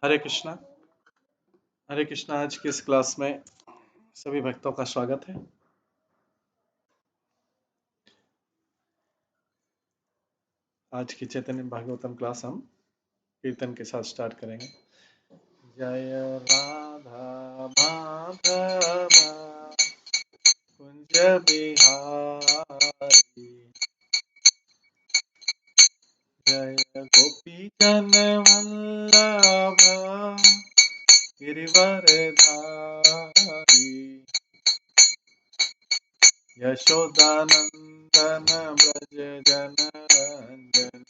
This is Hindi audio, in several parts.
हरे कृष्णा। हरे कृष्णा। आज की इस क्लास में सभी भक्तों का स्वागत है। आज की चैतन्य भागवतम क्लास हम कीर्तन के साथ स्टार्ट करेंगे। जय राधा माधव कुंज बिहारी, जय गोपी जन वल्लभ गिरिवरधारी, यशोदानंदन ब्रज जन रंजन,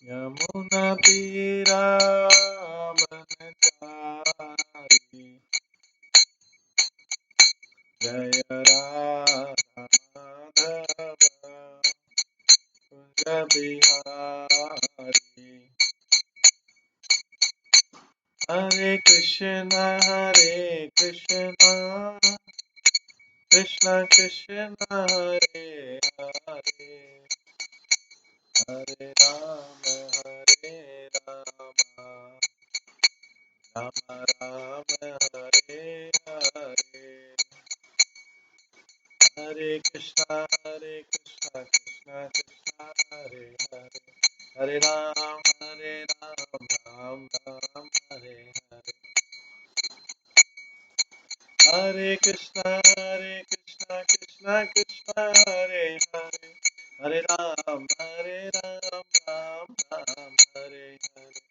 यमुना तीरा वनचारी, जय राधा माधव कुंज बिहारी। हरे कृष्ण कृष्ण कृष्ण हरे हरे, हरे राम राम राम हरे हरे। हरे कृष्णा कृष्णा कृष्णा हरे हरे, हरे राम राम राम हरे हरे। हरे कृष्णा कृष्णा कृष्णा हरे हरे, हरे राम राम राम हरे हरे।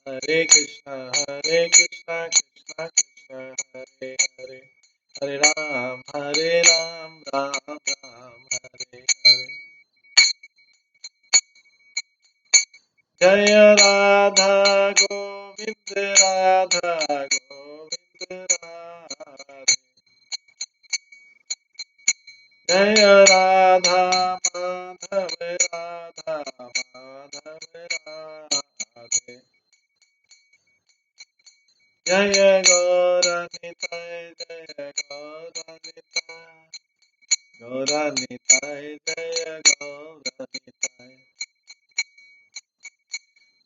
हरे कृष्णा कृष्णा कृष्णा हरे हरे, हरे राम राम राम हरे हरे। जय राधा गोविंद राधा गोविंद राधे, जय राधा माधव राधे, जय गौरनिताय जय गौरनिताय जय गौरनिताय,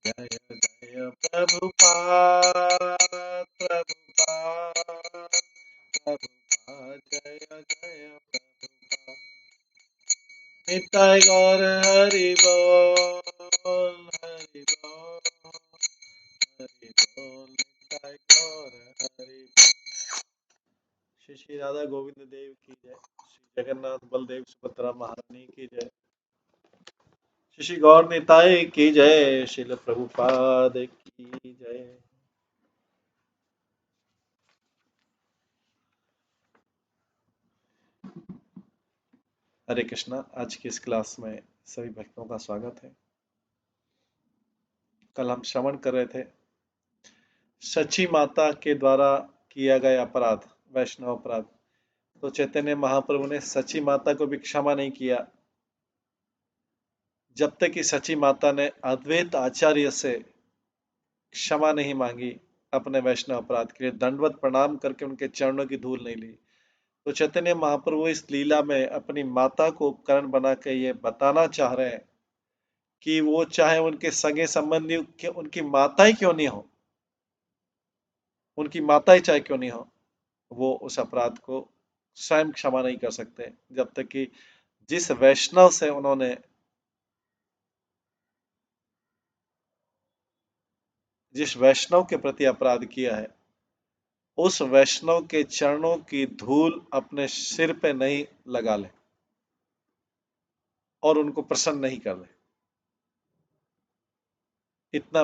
जय जय प्रभुपाद प्रभुपाद जय जय प्रभुपाद। निताय गौर हरि बोल हरि बोल हरि बोल, निताय गौर हरि बोल। श्री श्री राधा गोविंद देव की जय, श्री जगन्नाथ बलदेव सुभद्रा महारानी की जय, श्री श्री गौर निताय की जय, श्रील प्रभुपाद की जय। हरे कृष्णा। आज की इस क्लास में सभी भक्तों का स्वागत है। कल हम श्रवण कर रहे थे सची माता के द्वारा किया गया अपराध, वैष्णव अपराध। तो चैतन्य महाप्रभु ने सची माता को भी क्षमा नहीं किया जब तक कि सची माता ने अद्वैत आचार्य से क्षमा नहीं मांगी अपने वैष्णव अपराध के लिए, दंडवत प्रणाम करके उनके चरणों की धूल नहीं ली। तो चैतन्य महाप्रभु इस लीला में अपनी माता को उपकरण बना के ये बताना चाह रहे हैं कि वो चाहे उनके सगे संबंधी उनकी माता ही क्यों नहीं हो, उनकी माता ही चाहे क्यों नहीं हो, वो उस अपराध को स्वयं क्षमा नहीं कर सकते जब तक कि जिस वैष्णव से उन्होंने जिस वैष्णव के प्रति अपराध किया है उस वैष्णव के चरणों की धूल अपने सिर पे नहीं लगा ले और उनको प्रसन्न नहीं कर ले, इतना।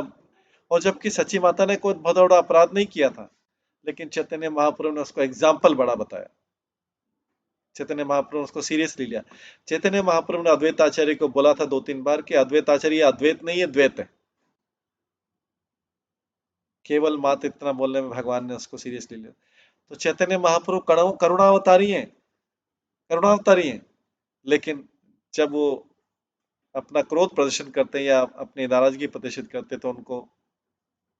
और जबकि सची माता ने कोई बहुत बड़ा अपराध नहीं किया था, लेकिन चैतन्य महाप्रभु ने उसको एग्जाम्पल बड़ा बताया। चैतन्य महाप्रभु ने उसको सीरियसली लिया। चैतन्य महाप्रभु ने अद्वैत आचार्य को बोला था 2-3 बार कि अद्वैत आचार्य अद्वैत नहीं है, द्वैत है। केवल मात्र इतना बोलने में भगवान ने उसको सीरियसली लिया। तो चैतन्य महाप्रभु करुणावतारी हैं, करुणावतारी हैं, लेकिन जब वो अपना क्रोध प्रदर्शन करते हैं या अपनी नाराजगी प्रदर्शित करते तो उनको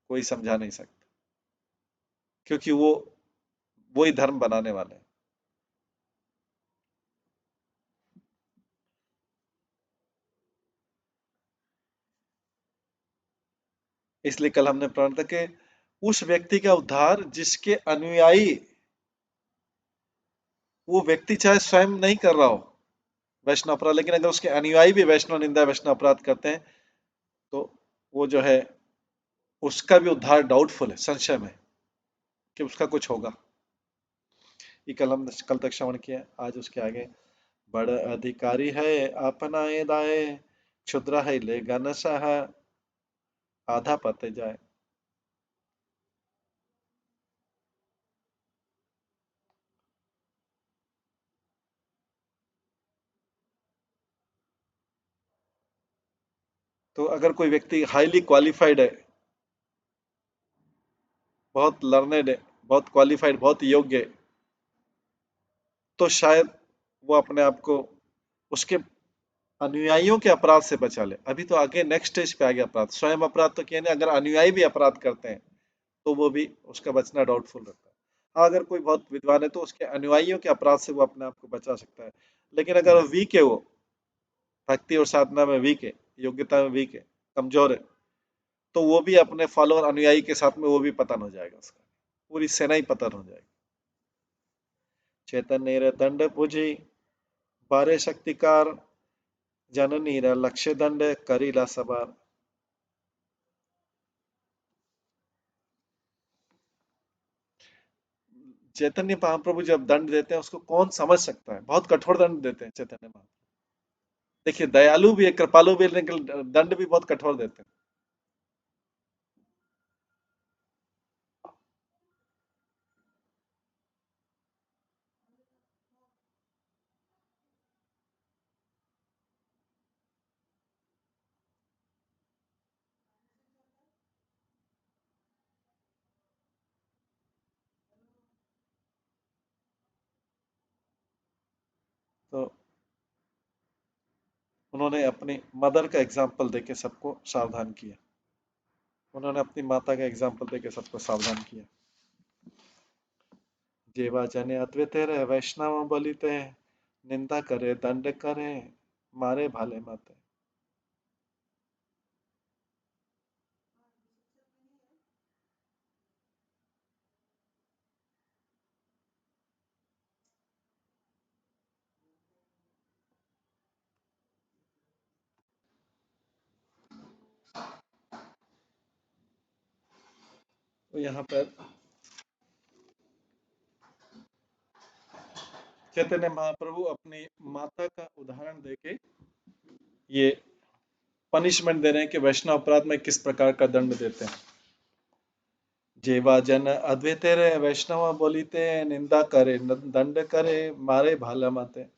कोई समझा नहीं सकता, क्योंकि वो वही धर्म बनाने वाले हैं। इसलिए कल हमने प्रार्थना कि उस व्यक्ति का उद्धार जिसके अनुयायी, वो व्यक्ति चाहे स्वयं नहीं कर रहा हो वैष्णव अपराध, लेकिन अगर उसके अनुयायी भी वैष्णव निंदा वैष्णव अपराध करते हैं तो वो जो है उसका भी उद्धार डाउटफुल है, संशय में कि उसका कुछ होगा। ये कल तक श्रवण किया। आज उसके आगे, बड़ अधिकारी है अपनाए दाए, क्षुद्र है ले गन सह, आधा पते जाए। तो अगर कोई व्यक्ति हाईली क्वालिफाइड है, बहुत लर्नेड है, बहुत क्वालिफाइड, बहुत योग्य है, तो शायद वो अपने आप को उसके अनुयायियों के अपराध से बचा ले। अभी तो आगे नेक्स्ट स्टेज पे आ गया अपराध, स्वयं अपराध तो किया नहीं, अगर अनुयायी भी अपराध करते हैं तो वो भी उसका बचना डाउटफुल रहता है। हाँ, अगर कोई बहुत विद्वान है तो उसके अनुयायियों के अपराध से वो अपने आप को बचा सकता है। लेकिन अगर वीक है, वो भक्ति और साधना में वीक है, योग्यता में वीक है, कमजोर है, तो वो भी अपने फॉलोअर अनुयायी के साथ में वो भी पतन हो जाएगा, उसका पूरी सेना ही पतन हो जाएगी। चैतन्य दंड पूजी बारे शक्तिकार, जननी लक्ष्य दंड करीला सवार। चैतन्य महाप्रभु जब दंड देते हैं उसको कौन समझ सकता है, बहुत कठोर दंड देते हैं चैतन्य महाप्रभु। देखिए, दयालु भी है, कृपालु भी है, लेकिन दंड भी बहुत कठोर देते हैं। तो उन्होंने अपनी मदर का एग्जाम्पल देके सबको सावधान किया, उन्होंने अपनी माता का एग्जाम्पल देके सबको सावधान किया। जेवा जने अद्वैत रहे वैष्णव बोलिते, निंदा करे दंड करे मारे भाले माते। तो यहाँ पर चैतन्य महाप्रभु अपनी माता का उदाहरण देके ये पनिशमेंट दे रहे हैं कि वैष्णव अपराध में किस प्रकार का दंड देते हैं। जेवा जन अद्वैत रहे वैष्णव बोलिते, निंदा करे दंड करे मारे भाला माते।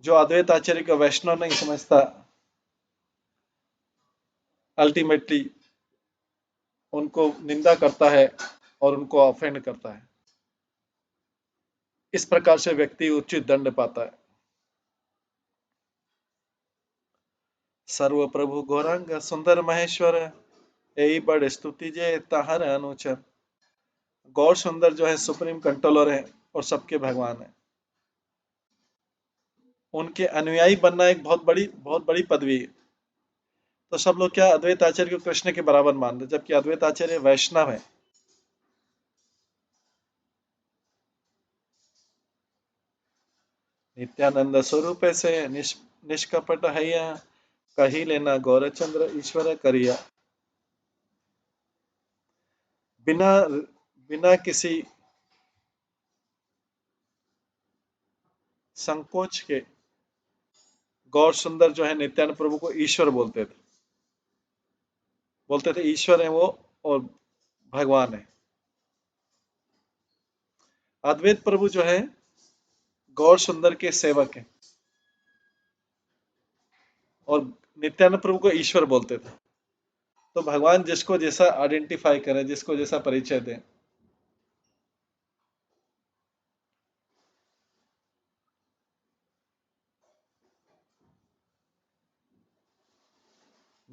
जो अद्वैत आचार्य को वैष्णव नहीं समझता, अल्टीमेटली उनको निंदा करता है और उनको ऑफेंड करता है। इस प्रकार से व्यक्ति उचित दंड पाता है। सर्व प्रभु गौरांग सुंदर महेश्वर, यही बड़ स्तुति जे ताहर अनुचर। गौर सुंदर जो है सुप्रीम कंट्रोलर है और सबके भगवान है। उनके अनुयायी बनना एक बहुत बड़ी पदवी है। तो सब लोग क्या अद्वैत आचार्य को कृष्ण के बराबर मान रहे, जबकि अद्वैत आचार्य वैष्णव है। नित्यानंद स्वरूप से निष्कपट हैया, कही लेना गौरचंद्र ईश्वर करिया। बिना बिना किसी संकोच के गौर सुंदर जो है नित्यानंद प्रभु को ईश्वर बोलते थे ईश्वर है वो और भगवान है। अद्वैत प्रभु जो है गौर सुंदर के सेवक हैं और नित्यानंद प्रभु को ईश्वर बोलते थे। तो भगवान जिसको जैसा आइडेंटिफाई करे, जिसको जैसा परिचय दे।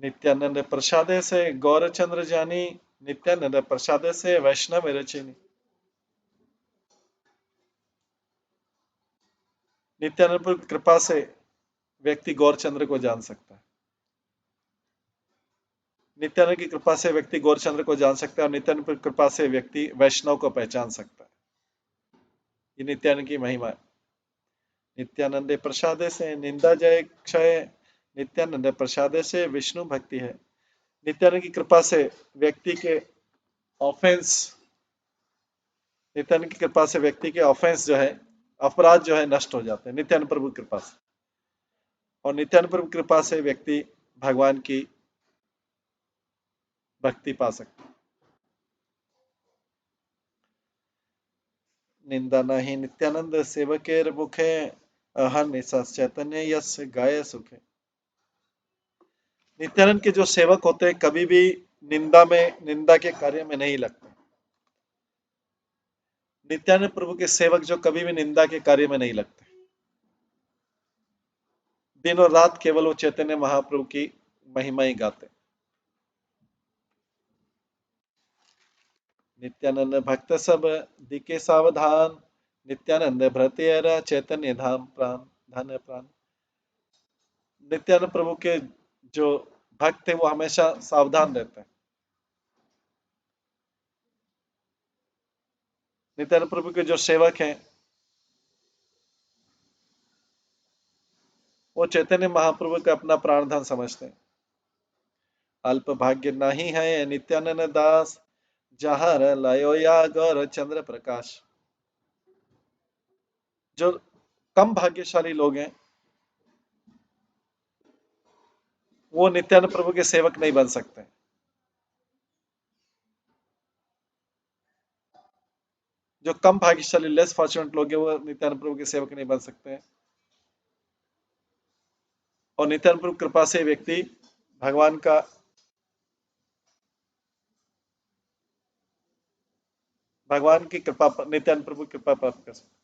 नित्यानंद प्रसादे से गौरचंद्र जानी, नित्यानंद प्रसादे से वैष्णव रचिनी। नित्यानंद प्रभु की कृपा से व्यक्ति गौरचंद्र को जान सकता है। नित्यानंद की कृपा से व्यक्ति गौरचंद्र को जान सकता है और नित्यानंद की कृपा से व्यक्ति वैष्णव को पहचान सकता है। ये नित्यानंद की महिमा है। नित्यानंद प्रसादे से निंदा जय क्षय, नित्यानंद प्रसादे से विष्णु भक्ति है। नित्यानंद की कृपा से व्यक्ति के ऑफेंस, नित्यानंद की कृपा से व्यक्ति के ऑफेंस जो है, अपराध जो है नष्ट हो जाते हैं नित्यानंद प्रभु की कृपा से। और नित्यानंद प्रभु की कृपा से व्यक्ति भगवान की भक्ति पा सकता है। निंदा नहीं नित्यानंद सेवकेर मुखे, अहर्निशा चैतन्य यश गाय सुखे। नित्यानंद के जो सेवक होते हैं कभी भी निंदा के कार्य में नहीं लगते। नित्यानंद प्रभु के सेवक जो कभी भी निंदा के कार्य में नहीं लगते, दिन और रात केवल वो चैतन्य महाप्रभु की महिमा ही गाते। नित्यानंद भक्त सब दिखे सावधान, नित्यानंद भृत्य चैतन्य धाम प्राण धन प्राण। नित्यानंद प्रभु के जो भक्त है वो हमेशा सावधान रहते हैं। नित्यानंद प्रभु के जो सेवक हैं वो चैतन्य महाप्रभु का अपना प्राण धन समझते हैं। अल्प भाग्य नहीं है नित्यानंद दास, जहर लयो या गौर चंद्र प्रकाश। जो कम भाग्यशाली लोग हैं वो नित्यानंद प्रभु के सेवक नहीं बन सकते। जो कम भाग्यशाली लेस फॉर्चुनेट लोग हैं वो नित्यानंद प्रभु के सेवक नहीं बन सकते हैं। और नित्यानंद प्रभु कृपा से व्यक्ति भगवान का, भगवान की कृपा, नित्यानंद प्रभु की कृपा प्राप्त कर सकते।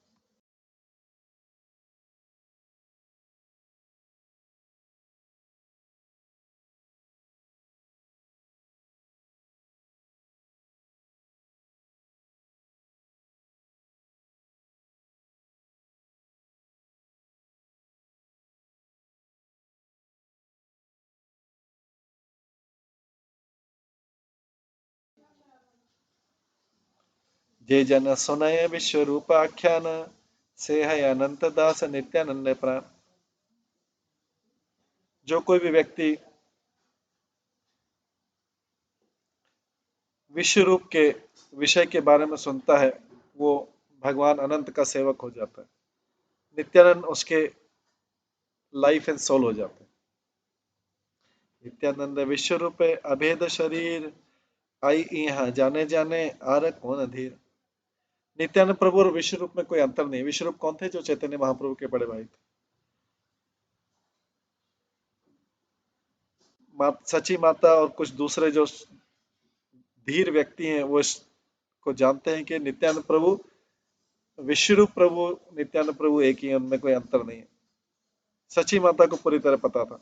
जे जन सुनय विश्व रूप आख्यान, से है अनंत दास नित्यानंद प्राण। जो कोई भी व्यक्ति विश्व रूप के विषय के बारे में सुनता है वो भगवान अनंत का सेवक हो जाता है। नित्यानंद उसके लाइफ एंड सोल हो जाते हैं। नित्यानंद विश्व रूप अभेद शरीर, आई यहाँ जाने जाने आर कौन अधीर। नित्यानंद प्रभु और विश्व रूप में कोई अंतर नहीं। विश्व रूप कौन थे? जो चैतन्य महाप्रभु के बड़े भाई थे। सची माता और कुछ दूसरे जो धीर व्यक्ति हैं वो इसको जानते हैं कि नित्यानंद प्रभु विश्व रूप प्रभु, नित्यानंद प्रभु एक ही है, उनमें कोई अंतर नहीं है। सची माता को पूरी तरह पता था।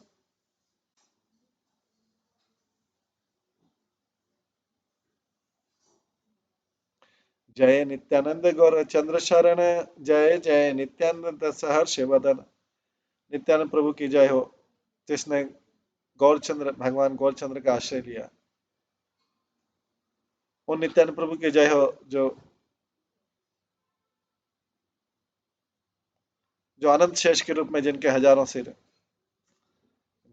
जय नित्यानंद गौर चंद्र शरण, जय जय नित्यानंद सहर्ष वदन। नित्यानंद प्रभु की जय हो जिसने गौरचंद्र, भगवान गौरचंद्र का आश्रय लिया। उन नित्यानंद प्रभु की जय हो जो जो आनंद शेष के रूप में जिनके हजारों सिर।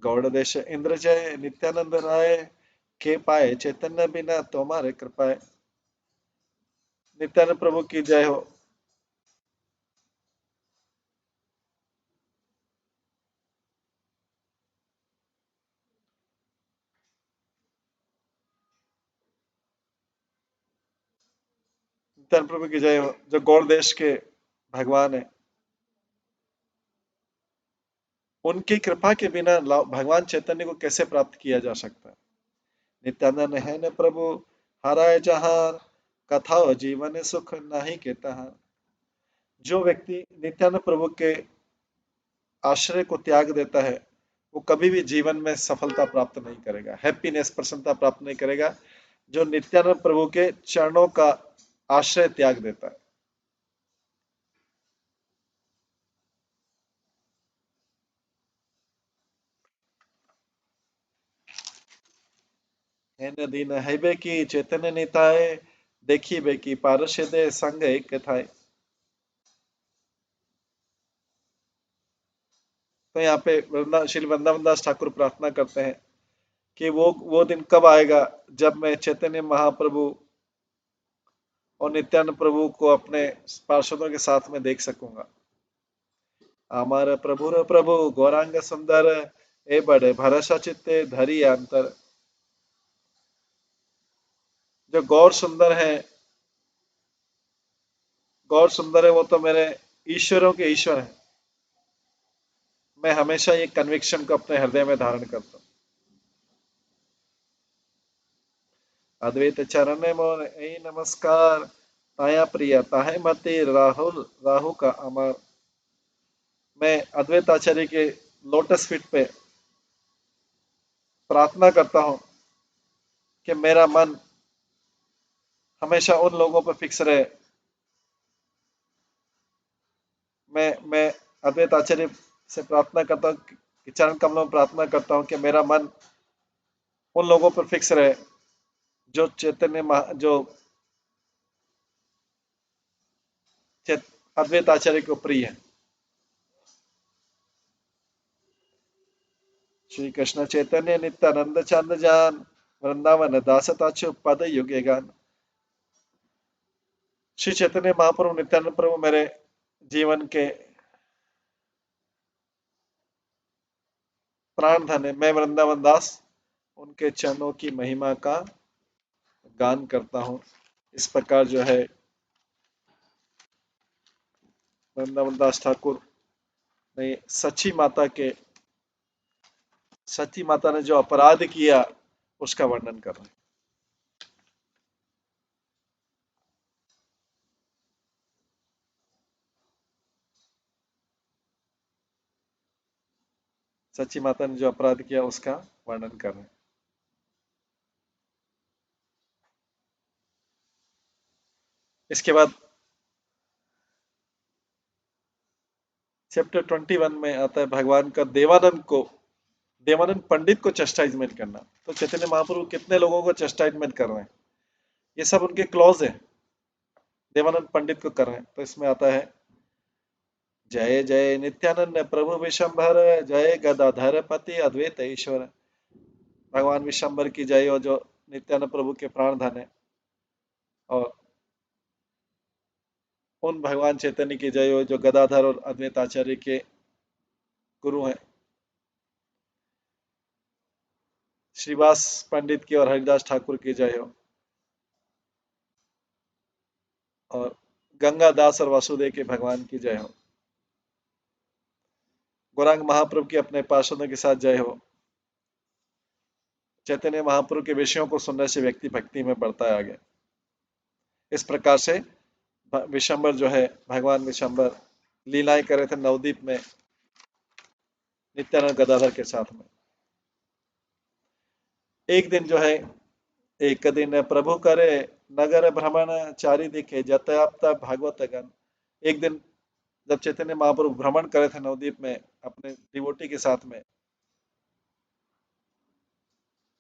गौड़ देश इंद्र जय नित्यानंद राय, के पाए चैतन्य बिना तुम्हारे कृपाए। नित्यानंद प्रभु की जय हो। नित्यानंद प्रभु की जय हो जो गौड़ देश के भगवान है। उनकी कृपा के बिना भगवान चैतन्य को कैसे प्राप्त किया जा सकता है। नित्यानंद है न प्रभु हराय जहार, कथा जीवन सुख नहीं के तहार। जो व्यक्ति नित्यानंद प्रभु के आश्रय को त्याग देता है वो कभी भी जीवन में सफलता प्राप्त नहीं करेगा, हैप्पीनेस, प्रसन्नता प्राप्त नहीं करेगा। जो नित्यानंद प्रभु के चरणों का आश्रय त्याग देता है। हेन दीन हैबे की चैतन्य निताय, देखिबे की पारषदे संग एक थाय। तो यहाँ पे श्री वृंदावन दास ठाकुर प्रार्थना करते हैं कि वो दिन कब आएगा जब मैं चैतन्य महाप्रभु और नित्यानंद प्रभु को अपने पार्षदों के साथ में देख सकूंगा। अमर प्रभुर प्रभु गौरांग सुंदर, ए बड़े भरसा चित्ते धरी अंतर। जो गौर सुंदर है वो तो मेरे ईश्वरों के ईश्वर हैं। मैं हमेशा ये कन्विक्शन को अपने हृदय में धारण करता हूँ। अद्वैत चरण मोर ऐ नमस्कार, ताया प्रिय ताहे मति राहुल राहु का अमर। मैं अद्वैत आचार्य के लोटस फीट पे प्रार्थना करता हूँ कि मेरा मन हमेशा उन लोगों पर फिक्स रहे। मैं अद्वैत आचार्य से प्रार्थना करता हूँ कि चरण कमलों में प्रार्थना करता हूँ कि मेरा मन उन लोगों पर फिक्स रहे जो जो अद्वैत आचार्य को प्रिय है। श्री कृष्ण चैतन्य नित्यानंद चंद जान, वृंदावन दास ताचु पद युगे गान। श्री चैतन्य महाप्रभु नित्यानंद प्रभु मेरे जीवन के प्राण धन है। मैं वृंदावन दास उनके चरणों की महिमा का गान करता हूँ। इस प्रकार जो है वृंदावन दास ठाकुर ने सच्ची माता ने जो अपराध किया उसका वर्णन कर रहे हैं। सच्ची माता ने जो अपराध किया उसका वर्णन कर रहे हैं। इसके बाद चैप्टर 21 में आता है भगवान का देवानंद पंडित को चस्टाइजमेंट करना। तो चैतन्य महाप्रभु कितने लोगों को चस्टाइजमेंट कर रहे हैं, ये सब उनके क्लॉज है। देवानंद पंडित को कर रहे हैं। तो इसमें आता है जय जय नित्यानंद प्रभु विशंभर, जय गदाधर पति अद्वैत ईश्वर। भगवान विशंभर की जय हो जो नित्यानंद प्रभु के प्राण धन है, और उन भगवान चैतन्य की जय हो जो गदाधर और अद्वैत आचार्य के गुरु हैं। श्रीवास पंडित की और हरिदास ठाकुर की जय हो, और गंगा दास और वासुदेव के भगवान की जय हो। गौरांग महाप्रभु की अपने पार्षदों के साथ जय हो। चैतन्य महाप्रभु के विषयों को सुनने से व्यक्ति भक्ति में बढ़ता है आगे। इस प्रकार से विशंबर जो है, भगवान विशंबर लीलाएं कर रहे थे नवदीप में नित्यानंद गदाधर के साथ में। एक दिन जो है, एक दिन प्रभु करे नगर भ्रमण, चारि दिखे जतयाप्त भागवत गण। एक दिन जब चैतन्य महाप्रभु भ्रमण करे थे नवदीप में अपने डिवोटी के साथ में,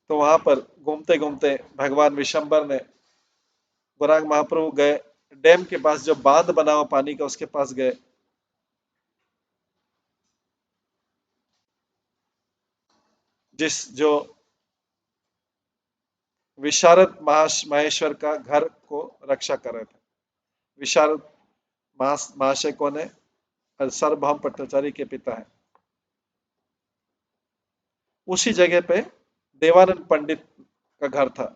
तो वहां पर घूमते घूमते भगवान विशंबर ने गौरांग महाप्रभु गए डैम के पास, जो बांध बना हुआ पानी का उसके पास गए। जो विशारद महेश्वर का घर को रक्षा कर रहे थे। विशारद महाशय कौन है? सार्वभौम भट्टाचार्य के पिता है। उसी जगह पे देवानंद पंडित का घर था,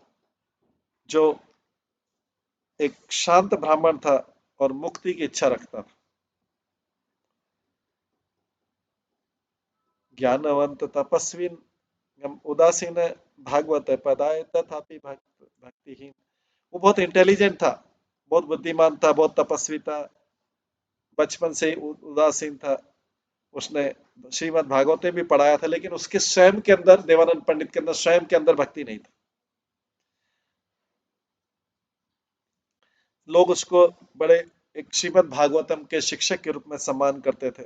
जो एक शांत ब्राह्मण था और मुक्ति की इच्छा रखता था। ज्ञानवंत तपस्वी उदासीन भागवत पदाय तथापि भक्तिहीन। वो बहुत इंटेलिजेंट था, बहुत बुद्धिमान था, बहुत तपस्वी था, बचपन से ही उदासीन था। उसने श्रीमद् भागवत में भी पढ़ाया था, लेकिन उसके स्वयं के अंदर, देवानंद पंडित के अंदर स्वयं के अंदर भक्ति नहीं था। लोग उसको बड़े एक श्रीमद् भागवतम के शिक्षक के रूप में सम्मान करते थे,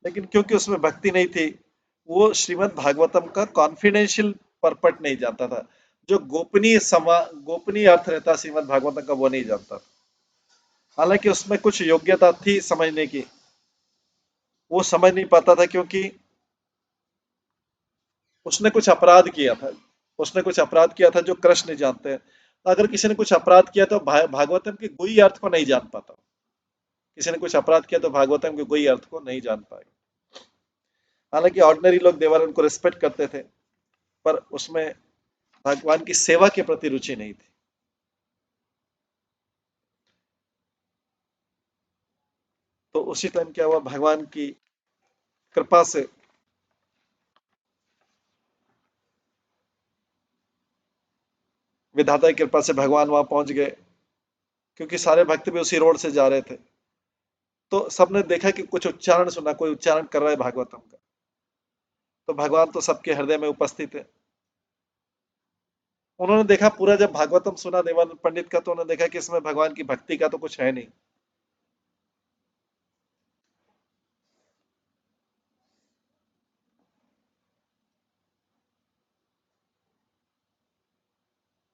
लेकिन क्योंकि उसमें भक्ति नहीं थी, वो श्रीमद् भागवतम का कॉन्फिडेंशियल परपट नहीं जानता था। जो गोपनीय अर्थ रहता है श्रीमद् भागवतम का, वो नहीं जानता। हालांकि उसमें कुछ योग्यता थी समझने की, वो समझ नहीं पाता था क्योंकि उसने कुछ अपराध किया था। उसने कुछ अपराध किया था जो कृष्ण नहीं जानते हैं। तो अगर किसी ने कुछ अपराध किया तो भागवतम के गुई अर्थ को नहीं जान पाता। किसी ने कुछ अपराध किया तो भागवतम के गुई अर्थ को नहीं जान पाए। हालांकि ऑर्डिनरी लोग देवानंद को रिस्पेक्ट करते थे, पर उसमें भगवान की सेवा के प्रति रुचि नहीं थी। तो उसी टाइम क्या हुआ, भगवान की कृपा से, विधाता की कृपा से भगवान वहां पहुंच गए, क्योंकि सारे भक्त भी उसी रोड से जा रहे थे। तो सबने देखा कि कुछ उच्चारण सुना, कोई उच्चारण कर रहा है भागवतम का। तो भगवान तो सबके हृदय में उपस्थित है। उन्होंने देखा पूरा, जब भागवतम सुना देवानंद पंडित का, तो उन्होंने देखा कि इसमें भगवान की भक्ति का तो कुछ है नहीं।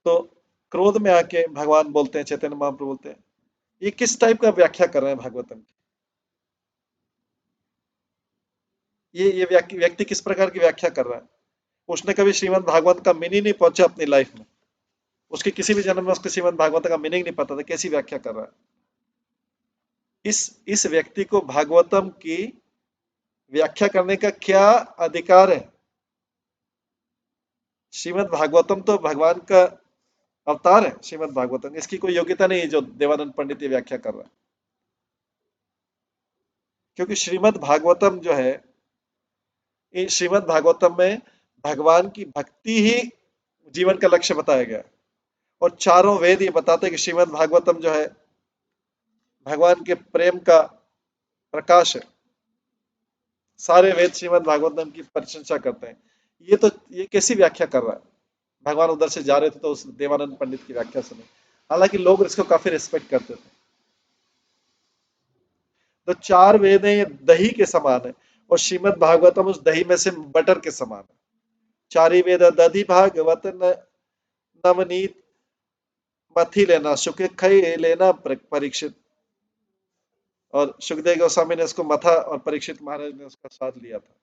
तो क्रोध में आके भगवान बोलते हैं, चैतन्य महाप्रभु बोलते हैं, ये किस टाइप का व्याख्या कर रहे हैं भागवतम की? ये व्यक्ति किस प्रकार की व्याख्या कर रहा है? उसने कभी श्रीमद् भागवत का मीनिंग नहीं पहुंचा अपनी लाइफ में। उसके किसी भी जन्म में उसके श्रीमद् भागवत का मीनिंग नहीं पता था, कैसी व्याख्या कर रहा है? इस व्यक्ति को भागवतम की व्याख्या करने का क्या अधिकार है? श्रीमद् भागवतम तो भगवान का अवतार है। श्रीमद् भागवतम, इसकी कोई योग्यता नहीं है जो देवानंद पंडित ये व्याख्या कर रहा है। क्योंकि श्रीमद् भागवतम जो है, इस श्रीमद् भागवतम में भगवान की भक्ति ही जीवन का लक्ष्य बताया गया है। और चारों वेद ये बताते हैं कि श्रीमद् भागवतम जो है भगवान के प्रेम का प्रकाश है। सारे वेद श्रीमद् भागवतम की प्रशंसा करते हैं। ये कैसी व्याख्या कर रहा है? भगवान उधर से जा रहे थे तो उस देवानंद पंडित की व्याख्या सुने। हालांकि लोग इसको काफी रिस्पेक्ट करते थे। तो चार वेद हैं, ये दही के समान है, और श्रीमद् भागवतम उस दही में से बटर के समान है। चारी वेद दधि भागवत नवनीत मथी लेना सुख खई लेना परीक्षित। और सुखदेव गोस्वामी ने इसको मथा और परीक्षित महाराज ने उसका स्वाद लिया था।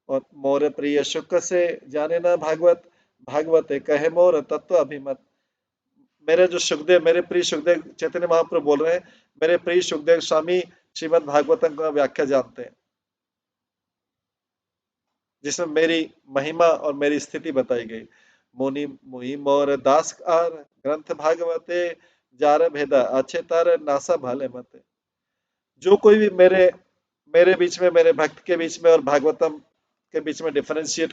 और मोर प्रिय शुक से जाने ना भागवत, भागवत कहे मोर तत्व अभिमत। मेरे जो सुखदेव, मेरे प्रिय सुखदेव, चैतन्य महाप्रभु बोल रहे हैं, मेरे प्रिय सुखदेव स्वामी श्रीमद् भागवतम का व्याख्या जानते हैं, जिसमें मेरी महिमा और मेरी स्थिति बताई गई। मुनि मुहि मोर दास आर ग्रंथ भागवते जार भेदा अच्छे तार नासा भाले मते। जो कोई भी मेरे मेरे बीच में, मेरे भक्त के बीच में और भागवतम के बीच में डिफरेंशिएट,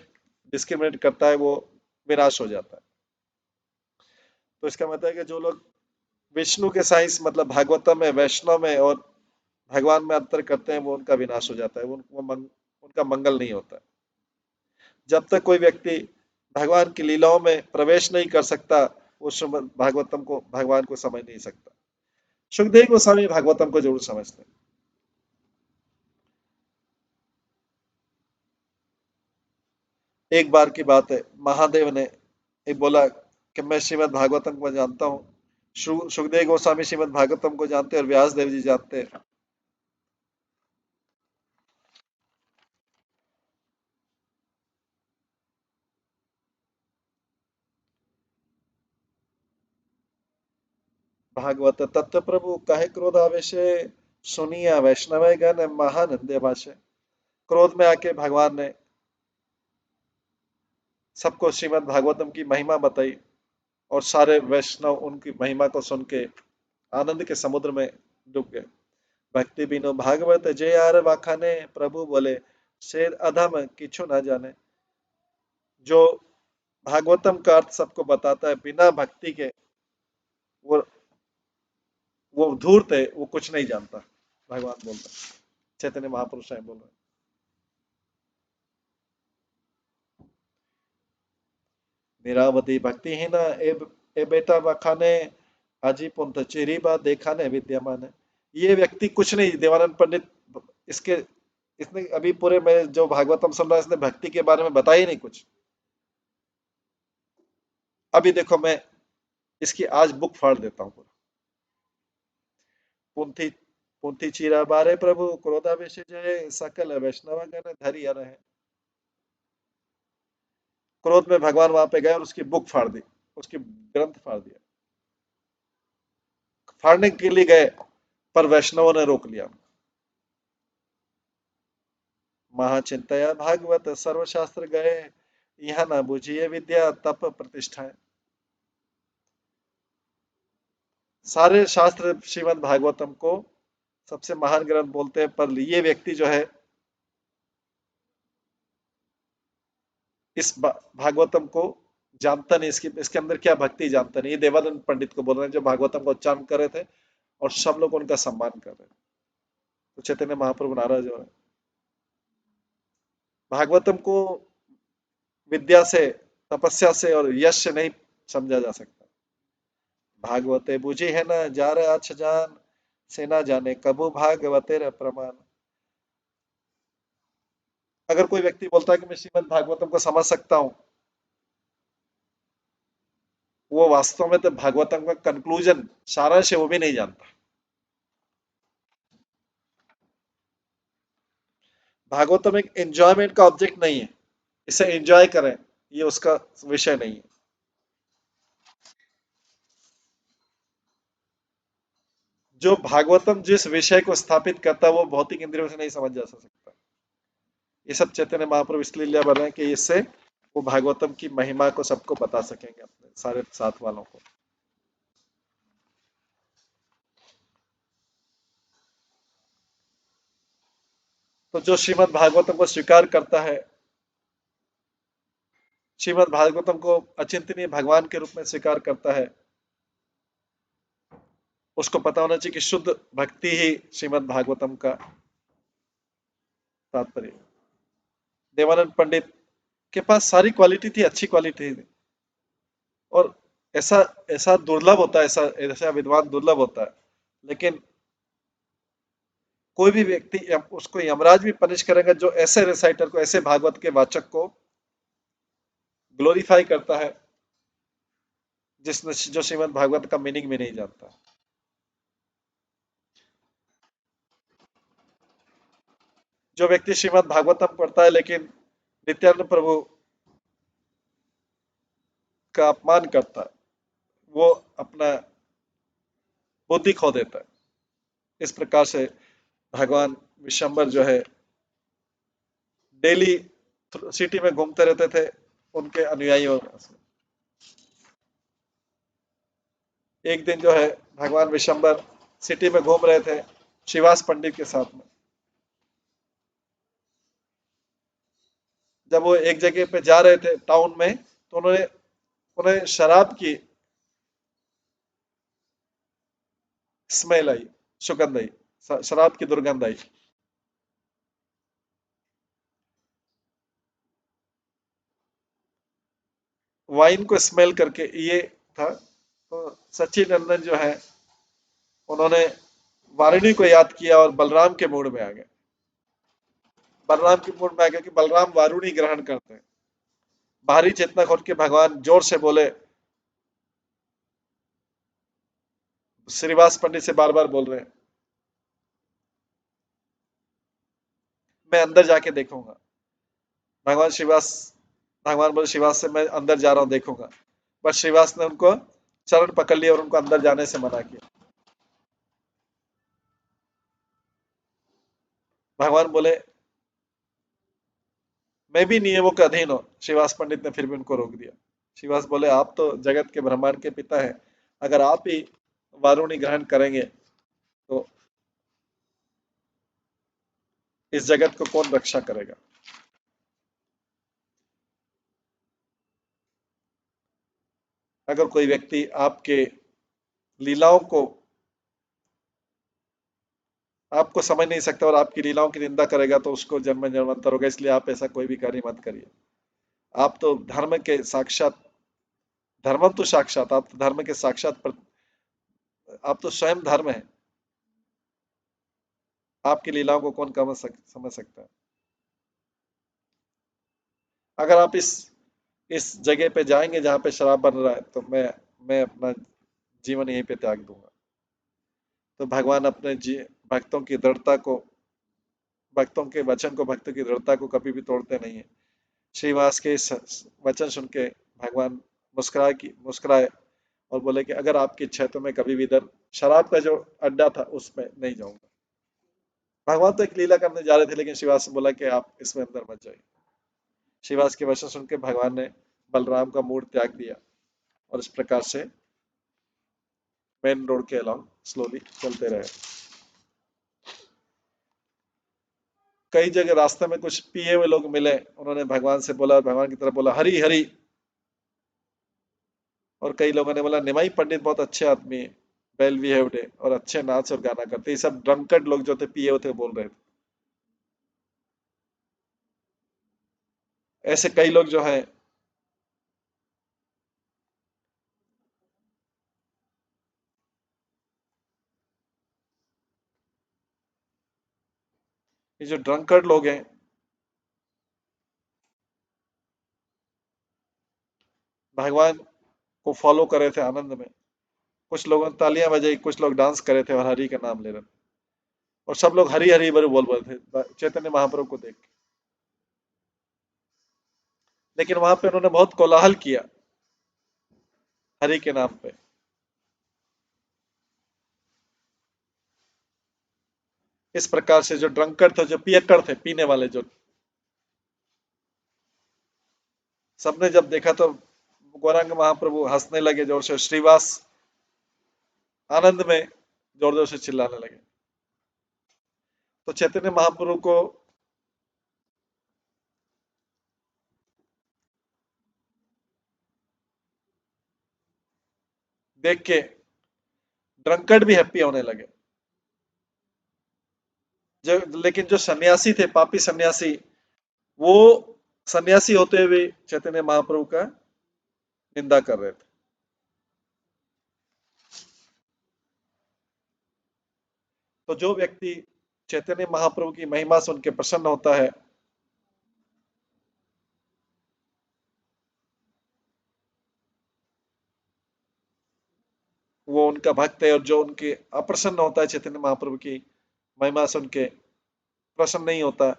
डिस्क्रिमिनेट करता है, वो विनाश हो जाता है। तो इसका मतलब है कि जो लोग विष्णु के साइंस मतलब भागवतम में, वैष्णव में और भगवान में अंतर करते हैं, वो उनका विनाश हो जाता है, उनका मंगल नहीं होता है। जब तक कोई व्यक्ति भगवान की लीलाओं में प्रवेश नहीं कर सकता, वो श्रीमद् भागवतम को, भगवान को समझ नहीं सकता। सुखदेव गोस्वामी भागवतम को जरूर समझते हैं। एक बार की बात है, महादेव ने एक बोला कि मैं श्रीमद् भागवतम को जानता हूँ। सुखदेव गोस्वामी श्रीमद् भागवतम को जानते हैं और व्यास देव जी जानते हैं। भागवत तत्व प्रभु कहे क्रोध आवेशे, सुनिया वैष्णव गण महानंदे भाषे। क्रोध में आके भगवान ने सबको श्रीमद् भागवतम की महिमा बताई, और सारे वैष्णव उनकी महिमा को सुन के आनंद के समुद्र में डूब गए। भक्ति बिनो भागवत जय आर वाखाने, प्रभु बोले से अधम किछु न जाने। जो भागवतम का अर्थ सबको बताता है, बिना भक्ति के वो वो धूर्त है, वो कुछ नहीं जानता। भगवान बोलता है, चैतन्य महापुरुष हैं बोल रहे हैं। निरावधि भक्ति ही ना ए बेटा बखाने, अजी पुंत चेरी बा देखा ने विद्यमान है। ये व्यक्ति कुछ नहीं, देवानंद पंडित इसके, इसने अभी पूरे में जो भागवतम सुन रहा है, इसने भक्ति के बारे में बताया ही नहीं कुछ। अभी देखो, मैं इसकी आज बुक फाड़ देता हूँ। पुंथी पुंथी चीरा बारे प्रभु क्रोधावेश जय, सकल वैष्णव गण धरि रहे। क्रोध में भगवान वहां पे गए और उसकी बुक फाड़ दी, उसकी ग्रंथ फाड़ दिया। फाड़ने के लिए गए पर वैष्णवों ने रोक लिया। महाचिंतया भागवत सर्वशास्त्र गए, यह न बुझिए विद्या तप प्रतिष्ठाएं। सारे शास्त्र श्रीमद् भागवतम को सबसे महान ग्रंथ बोलते हैं, पर ये व्यक्ति जो है इस भागवतम को जानता नहीं, इसके अंदर क्या भक्ति जानता नहीं। ये देवानंद पंडित को बोल रहे हैं, जो भागवतम को उच्चारण कर रहे थे और सब लोग उनका सम्मान कर रहे हैं। तो चैतन्य महाप्रभु नाराज हो रहे हैं। भागवतम को विद्या से, तपस्या से और यश से नहीं समझा जा सकता। भागवते बुझी है ना जार अच्छ जान, से ना जाने कबू भागवते प्रमाण। अगर कोई व्यक्ति बोलता है कि मैं श्रीमद् भागवतम को समझ सकता हूं, वो वास्तव में तो भागवतम का कंक्लूजन, सारांश है, वो भी नहीं जानता। भागवतम एक एंजॉयमेंट का ऑब्जेक्ट नहीं है, इसे एंजॉय करें, ये उसका विषय नहीं है। जो भागवतम जिस विषय को स्थापित करता है वो भौतिक इंद्रियों से नहीं समझ जा सकता। ये सब चैतन्य महाप्रभु इसलिए लिया बन रहे हैं कि इससे वो भागवतम की महिमा को सबको बता सकेंगे, अपने सारे साथ वालों को। तो जो श्रीमद् भागवतम को स्वीकार करता है, श्रीमद् भागवतम को अचिंतनीय भगवान के रूप में स्वीकार करता है, उसको पता होना चाहिए कि शुद्ध भक्ति ही श्रीमद् भागवतम का तात्पर्य। देवानंद पंडित के पास सारी क्वालिटी थी, अच्छी क्वालिटी थी, और ऐसा ऐसा दुर्लभ होता है, ऐसा ऐसा विद्वान दुर्लभ होता है। लेकिन कोई भी व्यक्ति उसको यमराज भी पनिश करेगा जो ऐसे रिसाइटर को, ऐसे भागवत के वाचक को ग्लोरीफाई करता है, जिसने जो श्रीमद् भागवत का मीनिंग भी नहीं जानता। जो व्यक्ति श्रीमद् भागवतम पढ़ता है लेकिन नित्यानंद प्रभु का अपमान करता है, वो अपना बुद्धि खो देता है। इस प्रकार से भगवान विशंबर जो है डेली सिटी में घूमते रहते थे उनके अनुयायियों में। एक दिन जो है भगवान विशंबर सिटी में घूम रहे थे शिवास पंडित के साथ में। जब वो एक जगह पे जा रहे थे टाउन में, तो उन्होंने उन्हें शराब की स्मेल आई, सुगंध आई, शराब की दुर्गंध आई। वाइन को स्मेल करके ये था। तो सचिन नंदन जो है उन्होंने वारिणी को याद किया और बलराम के मूड में आ गए। बलराम के मूड में आ गए कि बलराम वारुणी ग्रहण करते हैं। बाहरी चेतना खोल के भगवान जोर से बोले, श्रीवास पंडित से बार बार बोल रहे हैं, मैं अंदर जाके देखूंगा। भगवान श्रीवास भगवान बोले श्रीवास से, मैं अंदर जा रहा हूँ, देखूंगा। बस श्रीवास ने उनको चरण पकड़ लिया और उनको अंदर जाने से मना किया। भगवान बोले मैं भी नियमों के अधीन हूँ। श्रीवास पंडित ने फिर भी उनको रोक दिया। श्रीवास बोले आप तो जगत के ब्रह्मांड के पिता हैं, अगर आप ही वारुणी ग्रहण करेंगे तो इस जगत को कौन रक्षा करेगा। अगर कोई व्यक्ति आपके लीलाओं को आपको समझ नहीं सकता और आपकी लीलाओं की निंदा करेगा तो उसको जन्म जन्मांतर होगा। इसलिए आप ऐसा कोई भी कार्य मत करिए। आप तो धर्म के साक्षात, धर्मम तो साक्षात, आप तो धर्म के साक्षात आप तो स्वयं धर्म है। आपकी लीलाओं को कौन समझ सकता है। अगर आप इस इस जगह पे जाएंगे जहाँ पे शराब बन रहा है, तो मैं अपना जीवन यहीं पे त्याग दूंगा। तो भगवान अपने भक्तों की दृढ़ता को, भक्तों के वचन को, भक्तों की दृढ़ता को कभी भी तोड़ते नहीं है। श्रीवास के इस वचन सुन के भगवान मुस्कुराए और बोले कि अगर आपकी इच्छा है तो मैं कभी भी इधर शराब का जो अड्डा था उसमें नहीं जाऊंगा। भगवान तो एक लीला करने जा रहे थे, लेकिन श्रीवास ने बोला कि आप इसमें अंदर मत जाइए। श्रीवास के वचन सुन के भगवान ने बलराम का मूड त्याग दिया और इस प्रकार से मेन रोड के अलॉन्ग स्लोली चलते रहे। कई जगह रास्ते में कुछ पिए हुए लोग मिले, उन्होंने भगवान से बोला, भगवान की तरफ बोला, हरी हरी। और कई लोगों ने बोला, निमाई पंडित बहुत अच्छे आदमी है, वेल बिहेव्ड है और अच्छे नाच और गाना करते। ये सब ड्रंकर्ड लोग जो थे, पिए हुए थे, बोल रहे थे। ऐसे कई लोग जो हैं, ये जो ड्रंकर्ड लोग हैं, भगवान को फॉलो कर रहे थे आनंद में। कुछ लोगों ने तालियां बजाई, कुछ लोग डांस कर रहे थे और हरि का नाम ले रहे थे। और सब लोग हरी हरी बोल रहे थे चैतन्य महाप्रभु को देख के। लेकिन वहां पे उन्होंने बहुत कोलाहल किया हरि के नाम पे। इस प्रकार से जो ड्रंकर थे, जो पियक्कड़ थे, पीने वाले जो, सबने जब देखा तो गौरांग महाप्रभु हंसने लगे जोर से, श्रीवास आनंद में जोर जोर से चिल्लाने लगे। तो चैतन्य महाप्रभु को देख के ड्रंकर्ड भी हैप्पी होने लगे। जो लेकिन जो सन्यासी थे, पापी सन्यासी, वो सन्यासी होते हुए चैतन्य महाप्रभु का निंदा कर रहे थे। तो जो व्यक्ति चैतन्य महाप्रभु की महिमा सुन के प्रसन्न होता है, वो उनका भक्त है। और जो उनके अप्रसन्न होता है चैतन्य महाप्रभु की महिमा सुन के, प्रसन्न नहीं होता,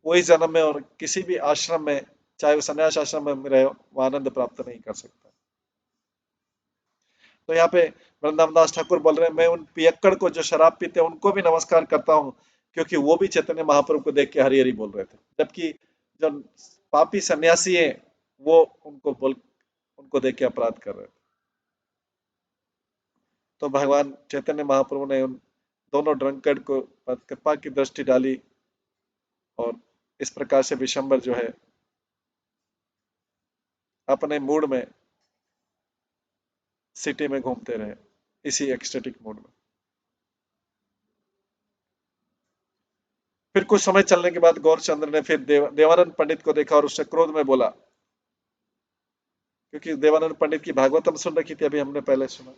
वो इस जन्म में और किसी भी आश्रम में, चाहे वो संन्यास आश्रम में रहे, वो आनंद प्राप्त नहीं कर सकता। तो यहाँ पे वृंदावन दास ठाकुर बोल रहे हैं, मैं उन पियक्कड़ को जो शराब पीते हैं उनको भी नमस्कार करता हूँ, क्योंकि वो भी चैतन्य महाप्रभु को देख के हरि हरि बोल रहे थे। जबकि जो पापी सन्यासी है, वो उनको देख के अपराध कर रहे थे। तो भगवान चैतन्य महाप्रभु ने उन दोनों ड्रंकर्ड को कृपा की दृष्टि डाली और इस प्रकार से विशंबर जो है अपने मूड में सिटी में घूमते रहे, इसी एक्सटेटिक मूड में। फिर कुछ समय चलने के बाद गौरचंद्र ने फिर देवानंद पंडित को देखा और उससे क्रोध में बोला, क्योंकि देवानंद पंडित की भागवतम सुन रखी थी, अभी हमने पहले सुना।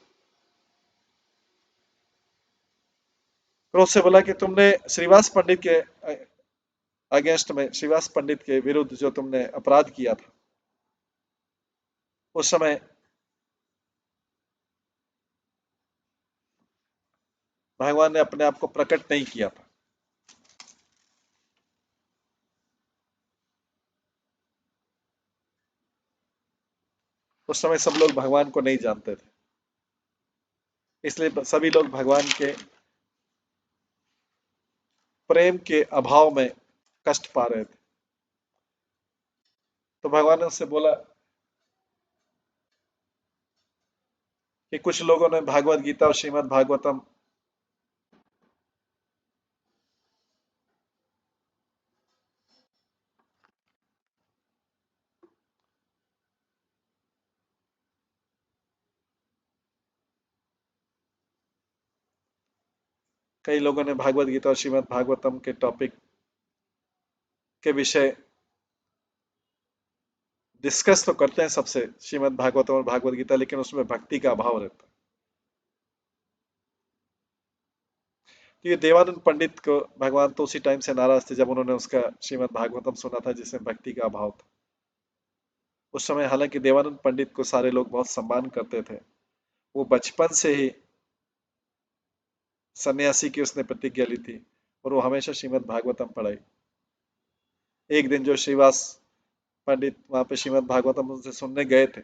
क्रोध से बोला कि तुमने श्रीवास पंडित के अगेंस्ट में, श्रीवास पंडित के विरुद्ध जो तुमने अपराध किया था, उस समय भगवान ने अपने आप को प्रकट नहीं किया था। उस समय सब लोग भगवान को नहीं जानते थे, इसलिए सभी लोग भगवान के प्रेम के अभाव में कष्ट पा रहे थे। तो भगवान ने उससे बोला कि कुछ लोगों ने भागवत गीता और श्रीमद् भागवतम कई लोगों ने भागवत गीता और श्रीमद् भागवतम के टॉपिक के विषय डिस्कस तो करते हैं सबसे, श्रीमद् भागवतम और भागवत गीता, लेकिन उसमें भक्ति का अभाव रहता है। तो ये देवानंद पंडित को भगवान तो उसी टाइम से नाराज थे जब उन्होंने उसका श्रीमद् भागवतम सुना था, जिसमें भक्ति का अभाव था। उस समय हालांकि देवानंद पंडित को सारे लोग बहुत सम्मान करते थे। वो बचपन से ही सन्यासी की उसने प्रतिज्ञा ली थी और वो हमेशा श्रीमद् भागवतम पढ़ाई। एक दिन जो श्रीवास पंडित वहां पे श्रीमद् भागवतम उनसे सुनने गए थे,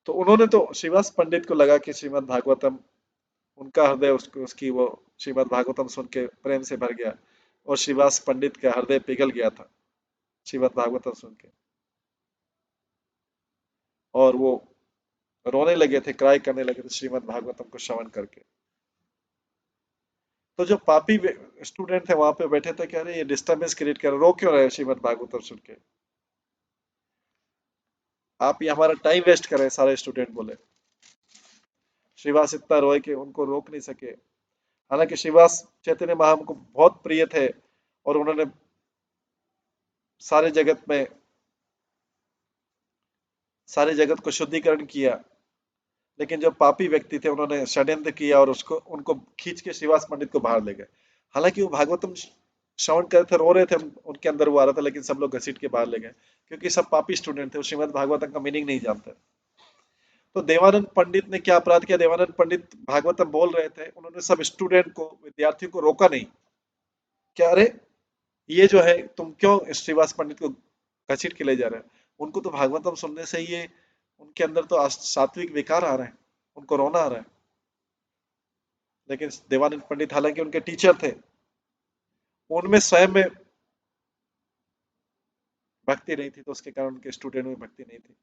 तो उन्होंने तो श्रीवास पंडित को लगा कि श्रीमद् भागवतम उनका हृदय उसको उसकी वो श्रीमद् भागवतम सुन के प्रेम से भर गया और श्रीवास पंडित का हृदय पिघल गया था श्रीमद् भागवतम सुन के, और वो रोने लगे थे, क्राई करने लगे थे श्रीमद् भागवतम को श्रवण करके। तो जो पापी स्टूडेंट थे वहां पे बैठे थे, कह रहे ये डिस्टर्बेंस क्रिएट कर रहे, रो क्यों रहे श्रीमद् भागवतम सुन के, आप ये हमारा टाइम वेस्ट कर रहे हैं, सारे स्टूडेंट बोले। श्रीवास इतना रोए कि उनको रोक नहीं सके। हालांकि श्रीवास चैतन्य महाप्रभु को बहुत प्रिय थे और उन्होंने सारे जगत में सारे जगत को शुद्धिकरण किया, लेकिन जो पापी व्यक्ति थे उन्होंने षड्यंत्र किया और उसको उनको खींच के श्रीवास पंडित को बाहर ले गए। हालांकि वो भागवतम श्रवण कर रहे थे, रो रहे थे, उनके अंदर वो आ रहा था, लेकिन सब लोग घसीट के बाहर ले गए क्योंकि सब पापी स्टूडेंट थे, वो श्रीमद् भागवतम का मीनिंग नहीं जानते। तो देवानंद पंडित ने क्या अपराध किया, देवानंद पंडित भागवतम बोल रहे थे, उन्होंने सब स्टूडेंट को, विद्यार्थियों को रोका नहीं। क्या, अरे ये जो है तुम क्यों श्रीवास पंडित को घसीट के ले जा रहे हैं, उनको तो भागवतम सुनने से ही ये उनके अंदर तो सात्विक विकार आ रहे हैं, उनको रोना आ रहा है। लेकिन देवानंद पंडित हालांकि उनके टीचर थे, उनमें स्वयं में भक्ति नहीं थी, तो उसके कारण उनके स्टूडेंट में भक्ति नहीं थी।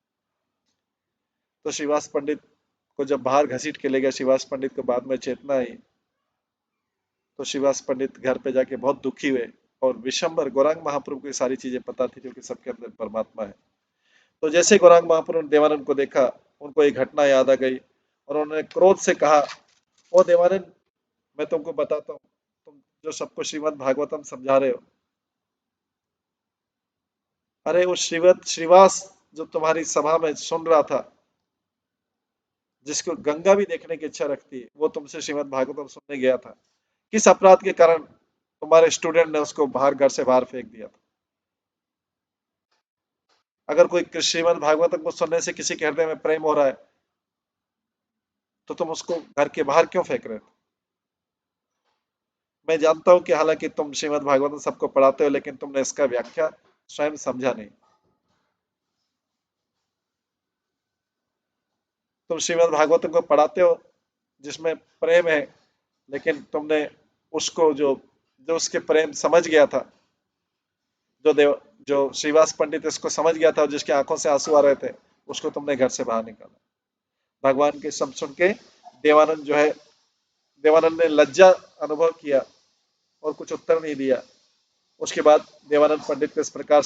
तो श्रीवास पंडित को जब बाहर घसीट के ले गया, श्रीवास पंडित को बाद में चेतना आई, तो श्रीवास पंडित घर पे जाके बहुत दुखी हुए और विशंबर गौरांग महाप्रभु को ये सारी चीजें पता थी क्योंकि सबके अंदर परमात्मा है। तो जैसे गौरांग महाप्रभु ने देवानंद को देखा, उनको एक घटना याद आ गई और उन्होंने क्रोध से कहा, ओ देवानंद, मैं तुमको बताता हूँ, तुम जो सबको श्रीमद् भागवतम समझा रहे हो, अरे वो श्रीवास जो तुम्हारी सभा में सुन रहा था, जिसको गंगा भी देखने की इच्छा रखती है, वो तुमसे श्रीमद् भागवतम सुनने गया था। किस अपराध के कारण तुम्हारे स्टूडेंट ने उसको बाहर, घर से बाहर फेंक दिया था? अगर कोई श्रीमद् भागवतम को सुनने से किसी के हृदय में प्रेम हो रहा है, तो तुम उसको घर के बाहर क्यों फेंक रहे थे? मैं जानता हूं कि हालांकि तुम श्रीमद् भागवतम सबको पढ़ाते हो, लेकिन तुमने इसका व्याख्या स्वयं समझा नहीं। तुम श्रीमद् भागवतम को पढ़ाते हो जिसमें प्रेम है, लेकिन तुमने उसको जो जो उसके प्रेम समझ गया था, जो श्रीवास पंडित इसको समझ गया था और जिसके आंखों से आंसू आ रहे थे, उसको तुमने घर से बाहर निकाला। भगवान के शब्द सुन के देवानंद जो है, देवानंद ने लज्जा अनुभव किया और कुछ उत्तर नहीं दिया। उसके बाद देवानंद पंडित को इस प्रकार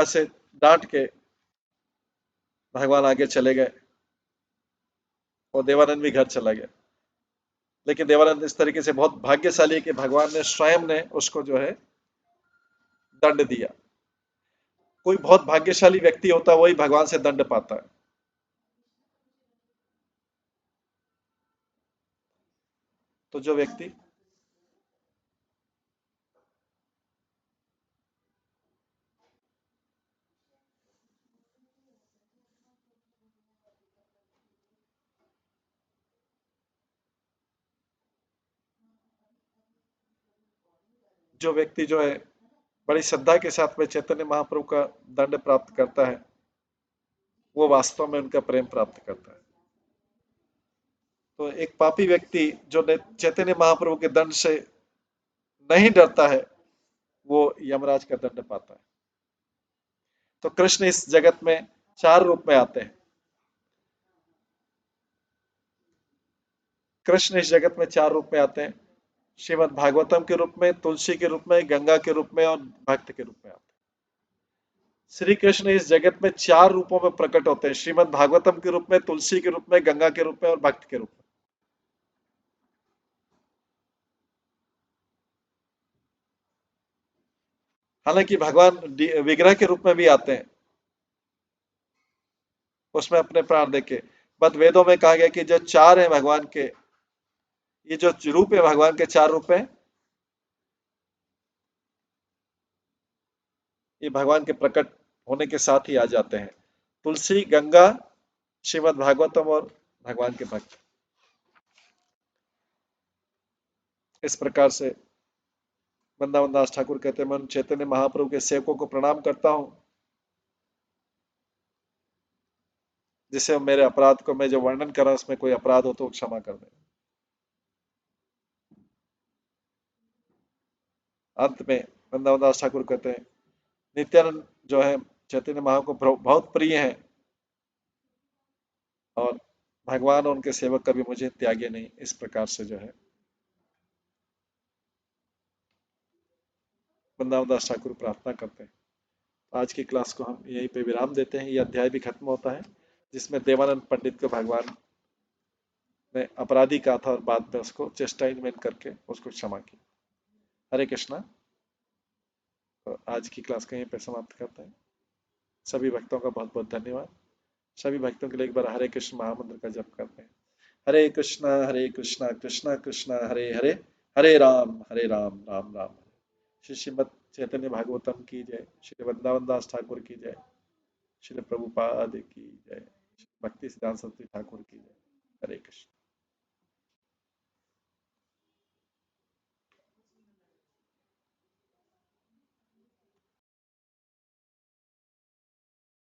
से डांट के भगवान आगे चले गए और देवानंद भी घर चला गया। लेकिन देवानंद इस तरीके से बहुत भाग्यशाली है कि भगवान ने स्वयं ने उसको जो है दंड दिया। कोई बहुत भाग्यशाली व्यक्ति होता है, वही भगवान से दंड पाता है। तो जो व्यक्ति जो है बड़ी श्रद्धा के साथ में चैतन्य महाप्रभु का दंड प्राप्त करता है, वो वास्तव में उनका प्रेम प्राप्त करता है। तो एक पापी व्यक्ति जो चैतन्य महाप्रभु के दंड से नहीं डरता है, वो यमराज का दंड पाता है। तो कृष्ण इस जगत में 4 रूप में आते हैं। कृष्ण इस जगत में 4 रूप में आते हैं, श्रीमद् भागवतम के रूप में, तुलसी के रूप में, गंगा के रूप में और भक्त के रूप में आते हैं। श्री कृष्ण इस जगत में 4 रूपों में प्रकट होते हैं, श्रीमद् भागवतम के रूप में, तुलसी के रूप में, गंगा के रूप में और भक्त के रूप में। हालांकि भगवान विग्रह के रूप में भी आते हैं, उसमें अपने प्राण देके। बट वेदों में कहा गया कि जो 4 है भगवान के, ये जो रूप है भगवान के 4 रूप है, ये भगवान के प्रकट होने के साथ ही आ जाते हैं। तुलसी, गंगा, श्रीमद् भागवतम और भगवान के भक्त। इस प्रकार से वृंदावन दास ठाकुर कहते हैं, मैं उन चैतन्य महाप्रभु के सेवकों को प्रणाम करता हूँ, जिससे मेरे अपराध को, मैं जो वर्णन कर रहा हूं उसमें कोई अपराध हो तो वो क्षमा कर दे। अंत में वृंदावन दास ठाकुर कहते हैं, नित्यानंद जो है चैतन्य महा को बहुत प्रिय है, और भगवान और उनके सेवक कभी मुझे त्यागे नहीं। इस प्रकार से जो है वृंदावन दास ठाकुर प्रार्थना करते हैं। आज की क्लास को हम यहीं पे विराम देते हैं। ये अध्याय भी खत्म होता है, जिसमें देवानंद पंडित को भगवान ने अपराधी कहा था और बाद में उसको चेस्टाइनमेंट करके उसको क्षमा की। हरे कृष्णा। तो आज की क्लास को यहीं पे समाप्त करते हैं। सभी भक्तों का बहुत बहुत धन्यवाद। सभी भक्तों के लिए एक बार हरे कृष्ण महामंत्र का जप करते हैं। हरे कृष्णा कृष्णा कृष्णा हरे हरे, हरे राम राम राम हरे। श्री श्रीमद चैतन्य भागवतम की जय। श्री वृंदावन दास ठाकुर की जय। श्री प्रभुपाद की जय। भक्ति सिद्धांत सरस्वती ठाकुर की जय। हरे कृष्ण।